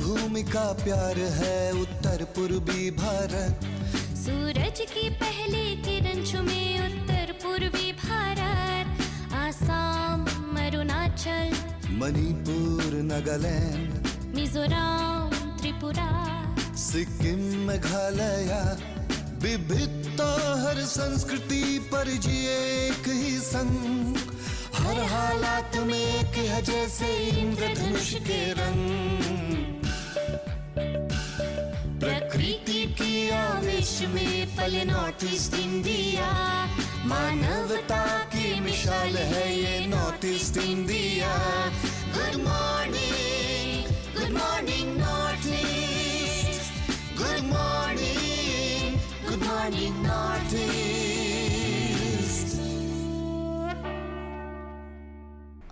भूमि का प्यार है उत्तर पूर्वी भारत। सूरज की पहली किरण चुमे उत्तर पूर्वी भारत। आसाम, अरुणाचल, मणिपुर, नागालैंड, मिजोरम, त्रिपुरा, सिक्किम, मेघालय, विविधता हर संस्कृति पर जिए एक ही संग। हर हालात में एक है जैसे इंद्रधनुष के रंग। प्रकृति की आवेश में पले नॉर्थ ईस्ट इंडिया। मानवता की मिसाल है ये north east India. Good morning north east. Good morning north east.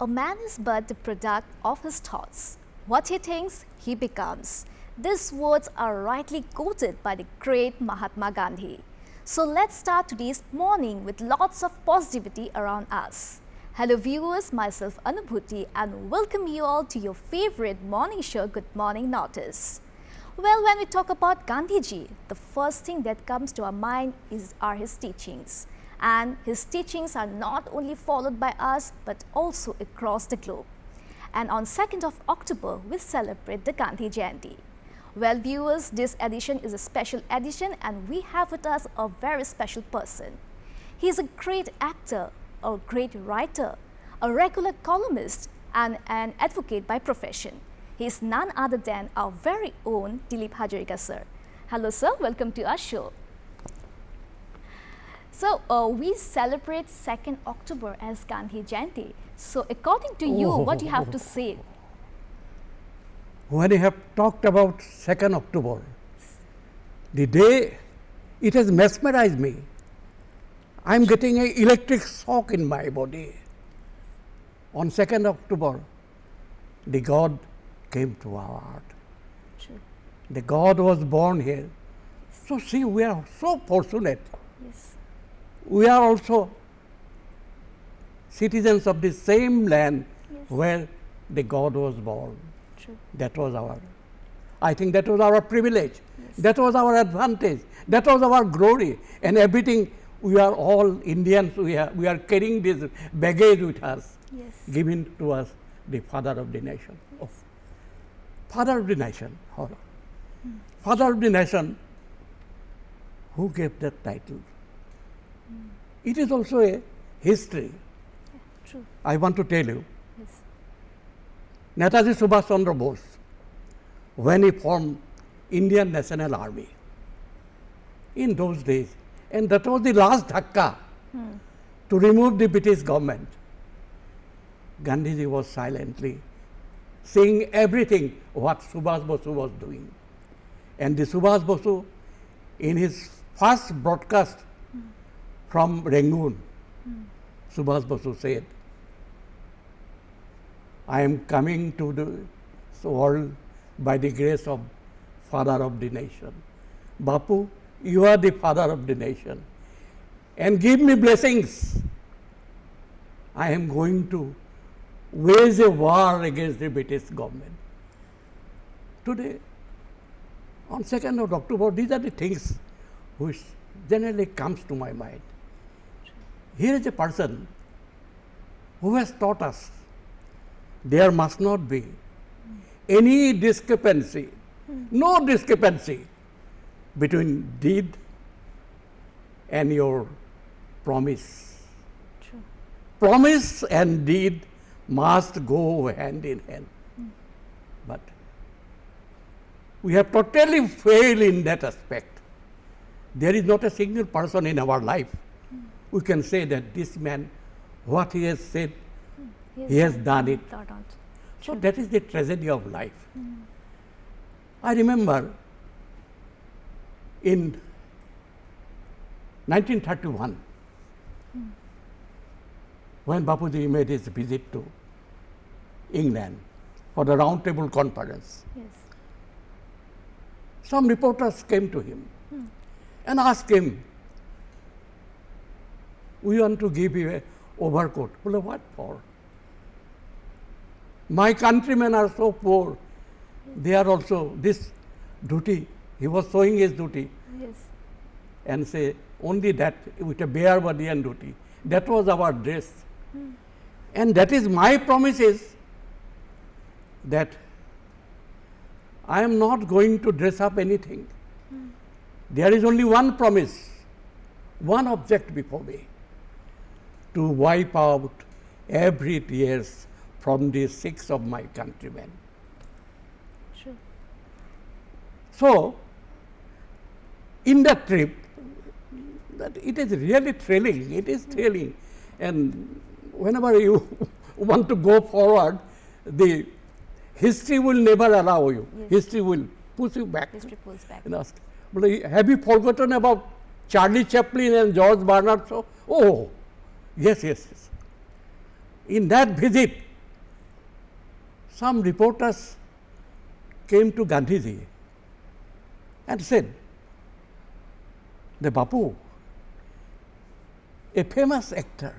A man is but the product of his thoughts. What he thinks, he becomes. These words are rightly quoted by the great Mahatma Gandhi. So let's start today's morning with lots of positivity around us. Hello viewers, myself Anubhuti and welcome you all to your favorite morning show, Good Morning Notice. Well, when we talk about Gandhiji, the first thing that comes to our mind are his teachings. And his teachings are not only followed by us but also across the globe. And on 2nd of October, we celebrate the Gandhi Jayanti. Well viewers, this edition is a special edition and we have with us a very special person. He is a great actor, a great writer, a regular columnist and an advocate by profession. He is none other than our very own Dilip Hajarika sir. Hello sir, welcome to our show. So, we celebrate 2nd October as Gandhi Jayanti. So, according to you, what do you have to say? When you have talked about 2nd October, the day, it has mesmerized me. I am getting an electric shock in my body. On 2nd October, the God came to our heart. True. The God was born here. So, see, we are so fortunate. Yes. We are also citizens of the same land Yes. where the God was born. True. That was I think that was our privilege. Yes. That was our advantage. That was our glory. And everything, we are all Indians, we are carrying this baggage with us, Yes. given to us the father of the nation. Oh. Father of the nation. Oh. Father of the nation, who gave that title? It is also a history. True. I want to tell you, Yes. Netaji Subhash Chandra Bose, when he formed Indian National Army, in those days, and that was the last dhakka to remove the British government, Gandhiji was silently seeing everything what Subhash Bose was doing. And the Subhash Bose, in his first broadcast from Rangoon, Subhash Bose said, I am coming to the world by the grace of Father of the nation. Bapu, you are the Father of the nation and give me blessings. I am going to wage a war against the British government. Today, on 2nd of October, these are the things which generally comes to my mind. Here is a person who has taught us there must not be any discrepancy, no discrepancy between deed and your promise. True. Promise and deed must go hand in hand. But we have totally failed in that aspect. There is not a single person in our life we can say that this man, what he has said, he has done it. So that is the tragedy of life. I remember in 1931, when Bapuji made his visit to England for the Round Table Conference, Yes. some reporters came to him and asked him, we want to give you an overcoat. Well, what for? My countrymen are so poor. They are also this duty. He was showing his duty Yes. and say only that with a bare body and duty. That was our dress. And that is my promise is that I am not going to dress up anything. There is only one promise, one object before me, to wipe out every tears from the cheeks of my countrymen. True. So, in that trip, that it is really thrilling, it is thrilling. And whenever you want to go forward, the history will never allow you. Yes. History will push you back. History pulls back. And ask, "Well, have you forgotten about Charlie Chaplin and George Bernard Shaw?" Oh, yes, yes, yes. In that visit, some reporters came to Gandhiji and said, "The Bapu, a famous actor,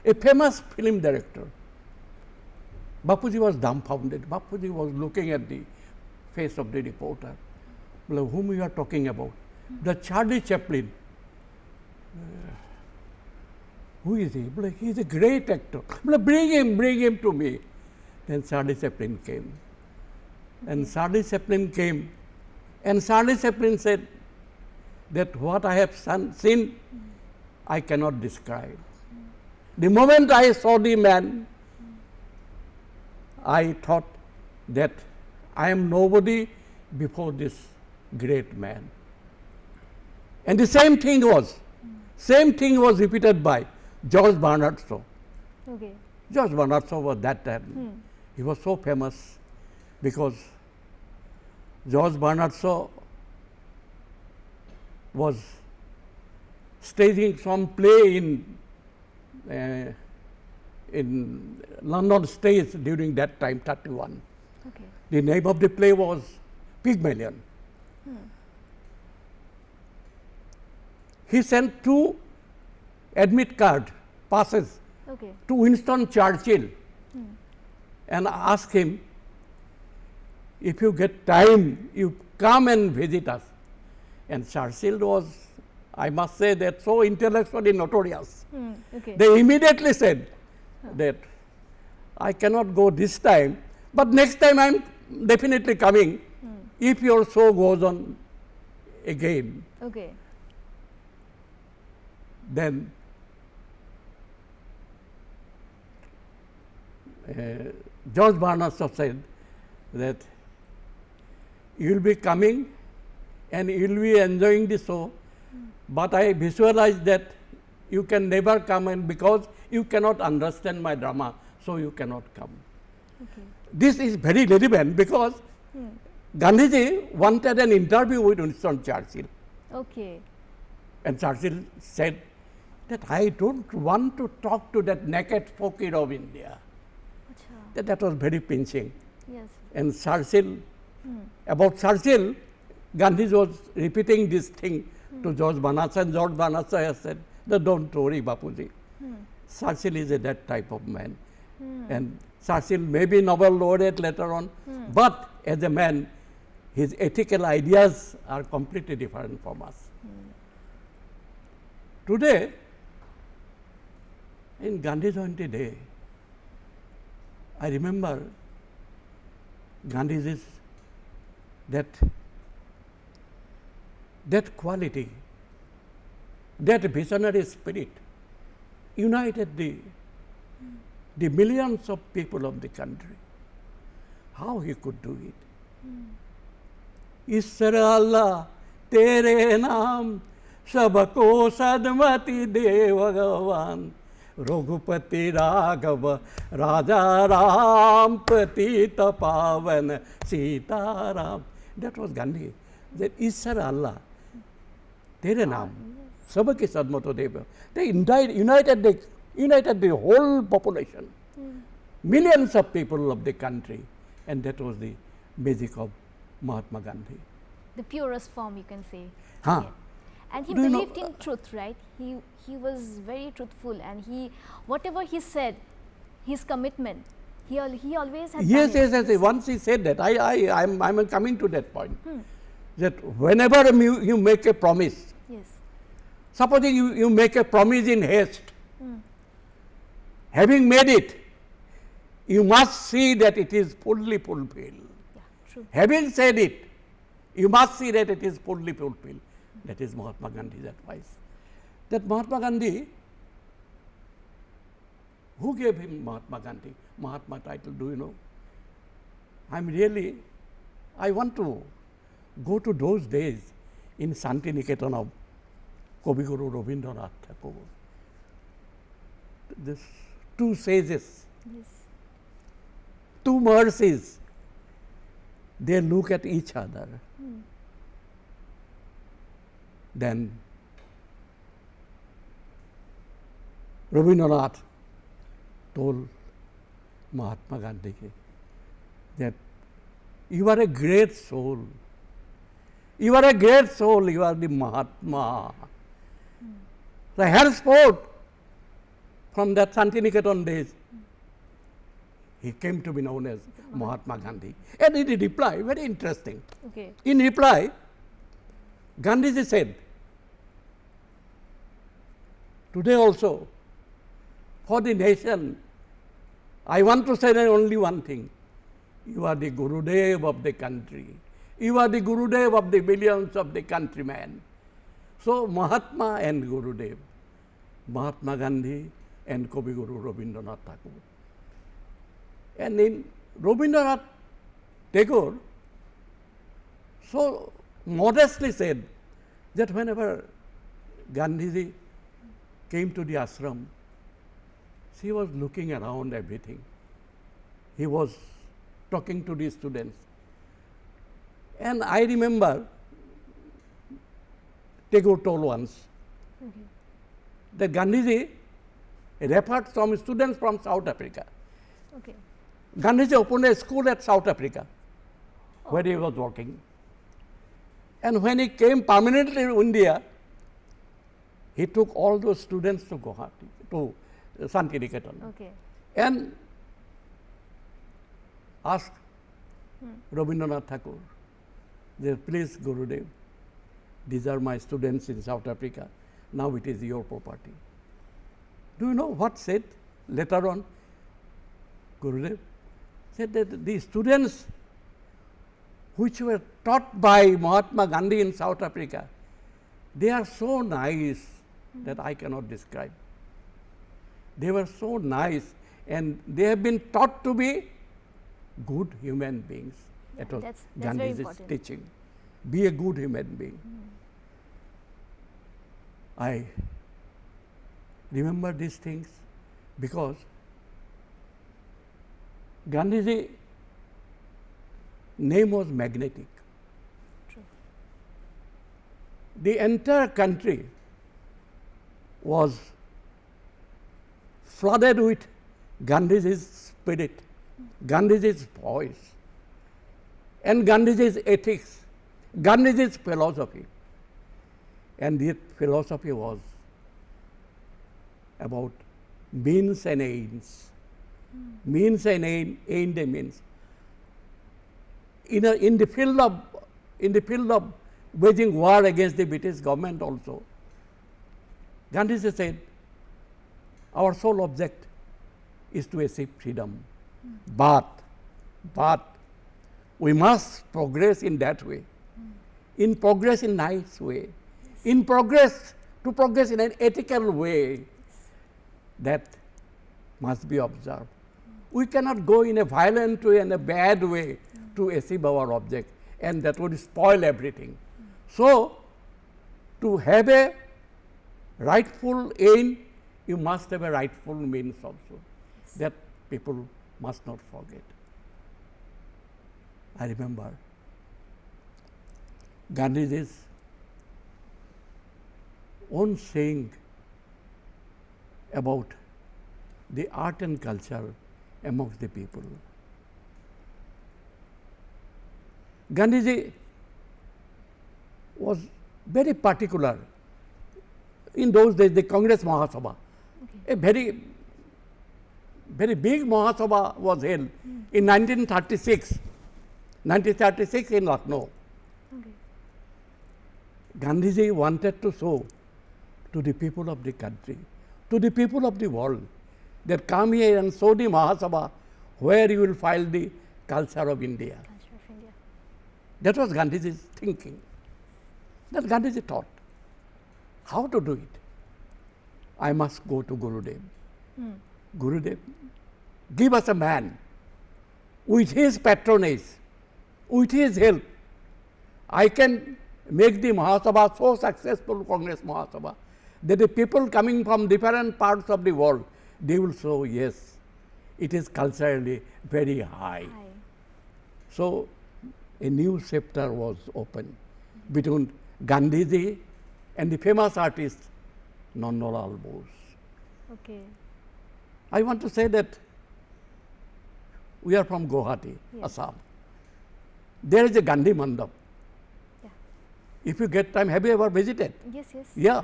a famous film director." Bapuji was dumbfounded. Bapuji was looking at the face of the reporter. "Well, whom you are talking about?" "The Charlie Chaplin." "Who is he?" "Well, he is a great actor." "Well, bring him to me." Then Charlie Chaplin came. And Charlie Chaplin came. And Charlie Chaplin said that what I have seen, I cannot describe. The moment I saw the man, I thought that I am nobody before this great man. And the same thing was repeated by George Bernard Shaw. Okay. George Bernard Shaw was that time. He was so famous because George Bernard Shaw was staging some play in London stage during that time, 31. Okay. The name of the play was Pygmalion. He sent 2 admit card passes Okay. to Winston Churchill and asked him, "If you get time, you come and visit us." And Churchill was, I must say, that so intellectually notorious. Okay. They immediately said that I cannot go this time, but next time I am definitely coming if your show goes on again. Okay. Then George Bernard Shaw said that you will be coming and you will be enjoying the show, but I visualize that you can never come in because you cannot understand my drama, so you cannot come. Okay. This is very relevant because Gandhiji wanted an interview with Winston Churchill, Okay. and Churchill said that I don't want to talk to that naked fakir of India. Acha. That was very pinching. Yes. And Churchill, about Churchill, Gandhiji was repeating this thing to George Bernard Shaw, and George Bernard Shaw said, "Don't worry, Bapuji." Churchill is that type of man. And Churchill may be Nobel laureate later on, but as a man, his ethical ideas are completely different from us. Today, in Gandhi Jayanti Day, I remember Gandhiji's that quality, that visionary spirit united the millions of people of the country. How he could do it? ईश्वर अल्लाह तेरे नाम सबको सदमति दे भगवान रघुपति राघव राजा राम पतित पावन Sitaram. That was Gandhi. That ईश्वर अल्लाह तेरे नाम सबके सदमतो देव. They united the whole population, millions of people of the country, and that was the magic of Mahatma Gandhi. The purest form, you can say. Huh. Yeah. And he Do you know- believed in truth, right? He was very truthful, and whatever he said, his commitment, He always had Yes, done it. yes, yes. Once he said that. I'm coming to that point. That whenever you make a promise, Yes. supposing you make a promise in haste, having made it, you must see that it is fully fulfilled. Yeah, true. Having said it, you must see that it is fully fulfilled. That is Mahatma Gandhi's advice. That Mahatma Gandhi, who gave him Mahatma Gandhi? Mahatma title, do you know? I want to go to those days in Santiniketan of Kabiguru Rabindranath Tagore. This two sages, Yes. two mercies, they look at each other. Then Rabindranath told Mahatma Gandhi that you are a great soul. You are a great soul, you are the Mahatma. So henceforth, from that Santiniketan days, he came to be known as Mahatma Gandhi. And in reply, very interesting, Okay. in reply, Gandhiji said, today also, for the nation, I want to say only one thing. You are the Gurudev of the country. You are the Gurudev of the millions of the countrymen. So Mahatma and Gurudev, Mahatma Gandhi and Kabiguru Rabindranath Tagore. And in Rabindranath Tagore so modestly said that whenever Gandhiji came to the ashram, she was looking around everything. He was talking to the students. And I remember Tagore told once that Gandhiji referred some students from South Africa. Okay. Gandhiji opened a school at South Africa where he was working. And when he came permanently to India, he took all those students to Guwahati, to Santiniketan, Okay. and asked Rabindranath Tagore, please Gurudev, these are my students in South Africa, now it is your property. Do you know what said later on? Gurudev said that the students which were taught by Mahatma Gandhi in South Africa, they are so nice that I cannot describe. They were so nice and they have been taught to be good human beings. That was that's very Gandhi's important. teaching. Be a good human being. I remember these things because Gandhi's name was magnetic. True. The entire country was flooded with Gandhi's spirit, Gandhi's voice, and Gandhi's ethics, Gandhi's philosophy. And this philosophy was about means and ends. Means and end means. In the field of waging war against the British government also, Gandhi said, our sole object is to achieve freedom, but we must progress in that way, in progress in nice way, in progress in an ethical way that must be observed. We cannot go in a violent way and a bad way to achieve our object, and that would spoil everything. So, to have a rightful aim, you must have a rightful means also. That people must not forget. I remember Gandhiji's own saying about the art and culture amongst the people. Gandhiji was very particular. In those days, the Congress Mahasabha, a very very big Mahasabha was held in 1936, 1936 in Lucknow. Okay. Gandhiji wanted to show to the people of the country, to the people of the world, that come here and show the Mahasabha where you will find the culture of India. Culture of India. That was Gandhiji's thinking. That Gandhiji taught. How to do it? I must go to Gurudev. Gurudev, give us a man with his patronage, with his help. I can make the Mahasabha so successful, Congress Mahasabha, that the people coming from different parts of the world, they will say, yes, it is culturally very high. Hi. So a new chapter was opened between Gandhiji and the famous artist Nandalal Bose. Okay. I want to say that we are from Guwahati, Yes. Assam. There is a Gandhi Mandap. Yeah. If you get time, have you ever visited? Yes, yes. Yeah.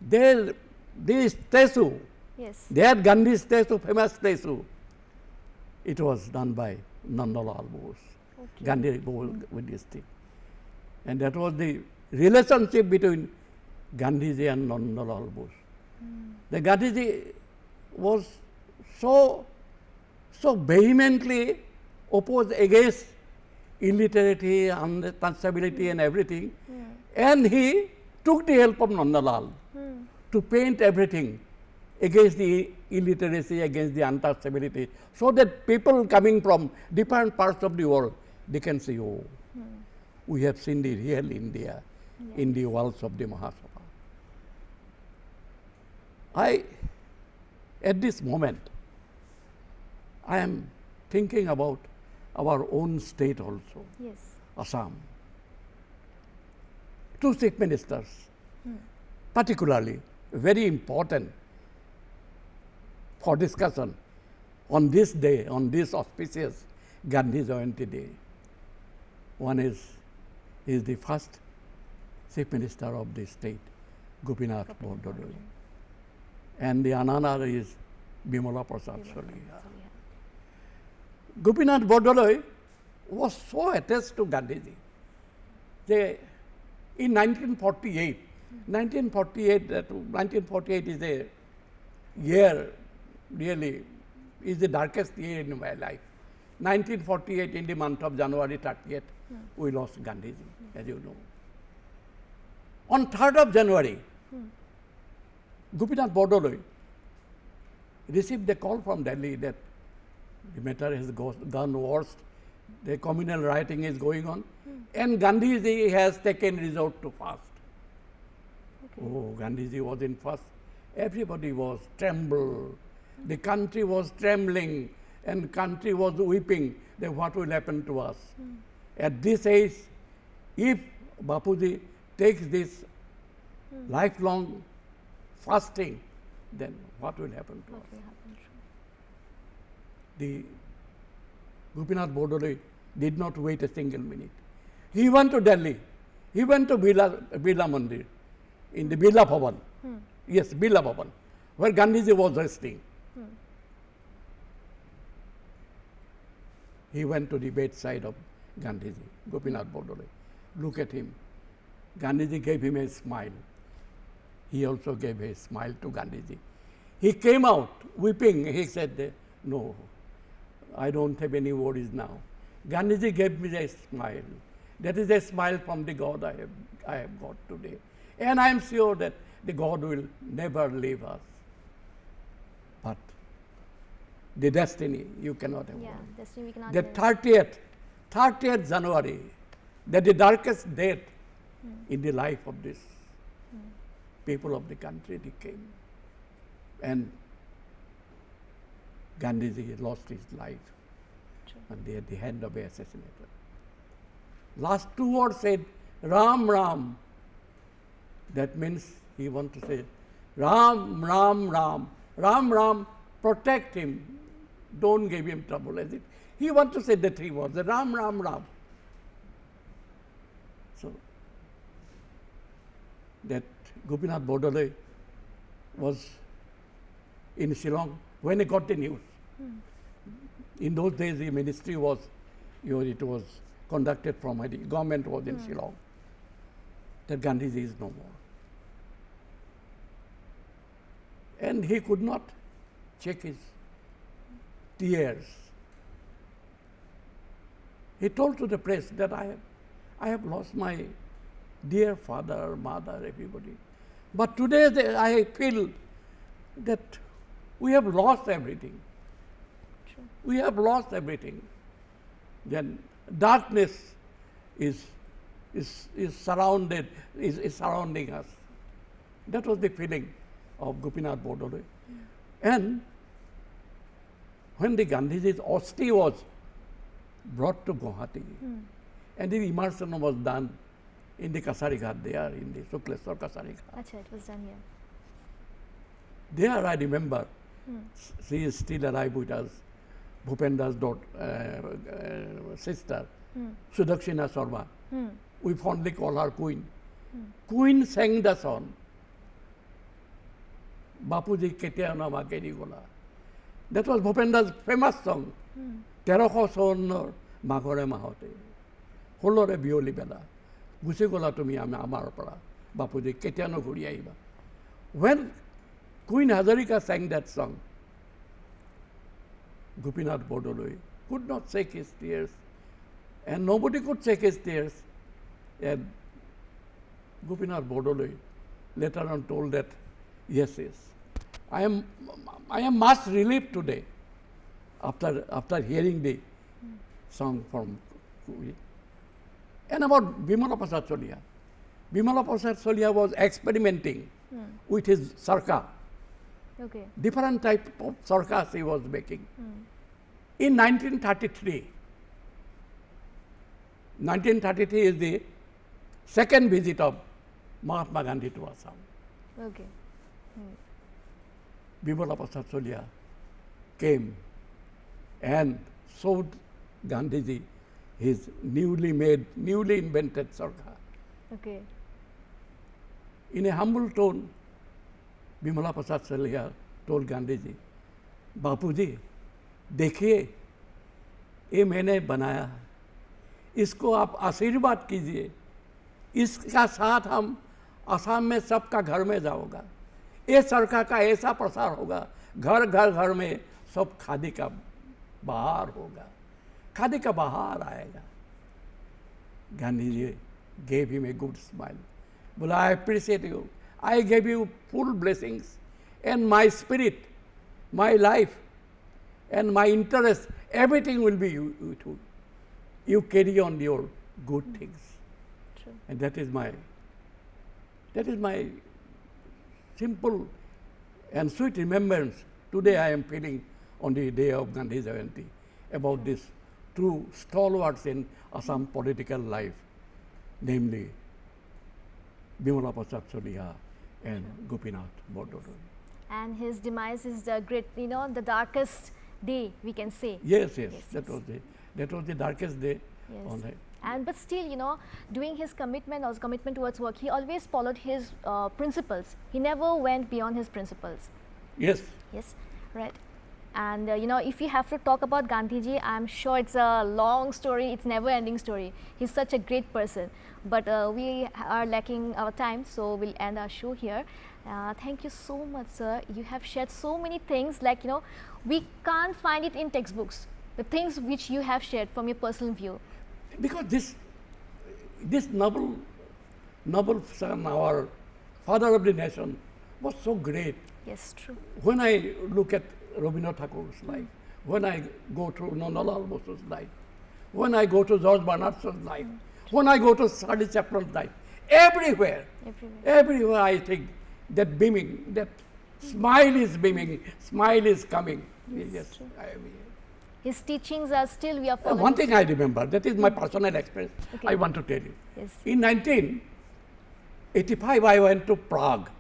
There, this statue, Yes. their Gandhi statue, famous statue, it was done by Nandalal Bose. Okay. Gandhi Bose with this thing. And that was the relationship between Gandhiji and Nandalal Bose. The Gandhiji was so vehemently opposed against illiteracy, untouchability and everything. And he took the help of Nandalal to paint everything against the illiteracy, against the untouchability, so that people coming from different parts of the world, they can say, oh, we have seen the real India in the walls of the Mahasabha. At this moment, I am thinking about our own state also, Yes. Assam. Two chief ministers, particularly very important for discussion on this day, on this auspicious Gandhi Jayanti day. One is the first chief minister of the state, Gopinath Bordoloi, and the another is Bimala Prasad Solia. Gopinath Bordoloi was so attached to Gandhiji. In 1948, 1948 is a year, really, is the darkest year in my life. 1948, in the month of January 30th, we lost Gandhiji, as you know. On 3rd of January, Gopinath Bordoloi received a call from Delhi that the matter has gone worst, the communal rioting is going on, and Gandhiji has taken resort to fast. Okay. Oh, Gandhiji was in fast. Everybody was trembled. The country was trembling, and country was weeping that what will happen to us. At this age, if Bapuji takes this lifelong fasting, then what will happen to us? What will happen? The Gopinath Bordoloi did not wait a single minute. He went to Delhi. He went to Birla Mandir, in the Birla Bhavan. Yes, Birla Bhavan, where Gandhiji was resting. He went to the bedside of Gandhiji, Gopinath Bordoloi. Look at him. Gandhiji gave him a smile. He also gave a smile to Gandhiji. He came out weeping. He said, no, I don't have any worries now. Gandhiji gave me a smile. That is a smile from the God I have got today. And I am sure that the God will never leave us. But the destiny, you cannot avoid. Yeah, destiny we cannot The live. 30th January, that the darkest date in the life of this people of the country, they came. And Gandhiji lost his life at the hand of the assassinator. Last two words said, Ram, Ram. That means he wants to say, Ram, Ram, Ram. Ram, Ram, protect him. Don't give him trouble. As if he wants to say the three words, Ram, Ram, Ram. So, that Gopinath Bordoloi was in Shillong when he got the news. In those days, the ministry was, it was conducted from the government was in Shillong. That Gandhiji is no more. And he could not check his tears. He told to the press that I have lost my dear father, mother, everybody. But today I feel that we have lost everything. True. We have lost everything. Then darkness is surrounding us. That was the feeling of Gopinath Bordoloi. And when the Gandhiji's Osti was brought to Guwahati, and the immersion was done in the Kasari Ghat there, in the Sukleswar Kasari Ghat. Acha, it was done here. There I remember, she is still alive with us, Bhupendra's sister, Sudakshina Sharma. We fondly call her Queen. Queen sang the song, Bapuji Ketia Nama Keri Gola. That was Bhupendra's famous song. 1300 চনৰ মাঘৰে মাহতে ষোল্লৰে বিয়লি বেলা Gucci গলা তুমি আমাৰ পৰা বাপুজি কেতিয়ানো ঘূৰি আহিবা. When Queen Hazarika sang that song, Gopinath Bordoloi could not shake his tears, and nobody could shake his tears. And Gopinath Bordoloi later on told that, yes, I am much relieved today after hearing the song from Queen. And about Bimala Prasad Solia. Bimala Prasad Solia was experimenting with his sarka. Okay. Different type of sarkas he was making. In 1933 is the second visit of Mahatma Gandhi to Assam. Okay. Bimala Prasad Solia came and showed Gandhiji his newly invented sarka. Okay. In a humble tone, Bimala Prasad Solia told Gandhiji, बापूजी देखिए ये मैंने बनाया है, इसको आप आशीर्वाद कीजिए, इसका साथ हम असम में सबका घर में जाओगा, ये सरकार का ऐसा प्रसार होगा, घर घर में सब खादी का बहार होगा, खादी का बहार आएगा. Gandhiji gave him a good smile. Well, I appreciate you. I gave you full blessings, and my spirit, my life, and my interest, everything will be with you. You carry on your good things. True. And that is my simple and sweet remembrance. Today I am feeling on the day of Gandhi Jayanti about this two stalwarts in Assam political life, namely Bimala Prasad Solia and Gopinath Bordoloi. And his demise is the great, the darkest day, we can say. Yes, that was the darkest day. Yes. On the, But still, doing his commitment towards work, he always followed his principles. He never went beyond his principles. yes, Yes, right. And if we have to talk about Gandhiji, I'm sure it's a long story, it's never ending story. He's such a great person. But we are lacking our time, so we'll end our show here. Thank you so much, sir. You have shared so many things, like, we can't find it in textbooks. The things which you have shared from your personal view. because this noble son, our father of the nation, was so great. Yes, true. When I look at Rabindranath Thakur's life, when I go to Nandalal Bosu's life, when I go to George Bernard Shaw's life, when I go to Charlie Chaplin's life, everywhere I think that beaming, that smile is beaming, smile is coming. Yes, true. I mean, His teachings are still, we are following. one thing I remember, that is my personal experience, Okay. I want to tell you. Yes. In 1985, I went to Prague,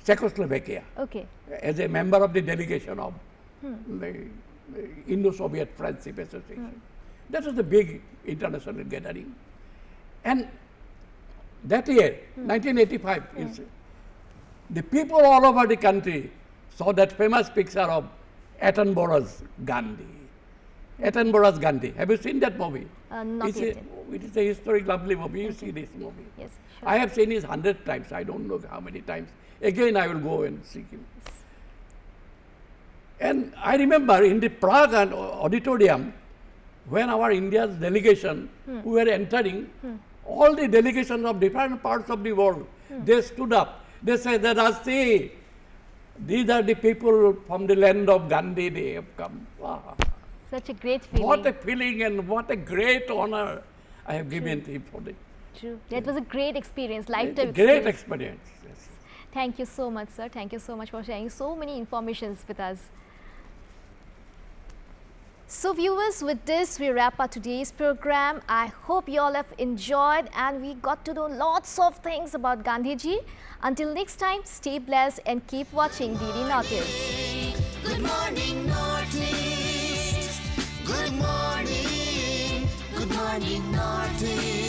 Czechoslovakia, Okay. as a member of the delegation of the Indo-Soviet Friendship Association. That was a big international gathering. And that year, 1985, the people all over the country saw that famous picture of Attenborough's Gandhi. Attenborough's Gandhi. Have you seen that movie? Not It's yet. it is a historic, lovely movie. You see this movie. Yes, sure. I have seen it 100 times. I don't know how many times. Again, I will go and see him. And I remember in the Prague auditorium, when our India's delegation, we were entering, all the delegations of different parts of the world, they stood up. They said, Rasti, these are the people from the land of Gandhi, they have come. Wow. Such a great feeling. What a feeling and what a great honor I have given him for it. True. That was a great experience, lifetime Great experience. experience. Yes. Thank you so much, sir. Thank you so much for sharing so many informations with us. So viewers, with this we wrap up today's program. I hope you all have enjoyed and we got to know lots of things about Gandhiji. Until next time, stay blessed and keep watching DD Northeast. Good morning, Northeast. Good morning, Northeast.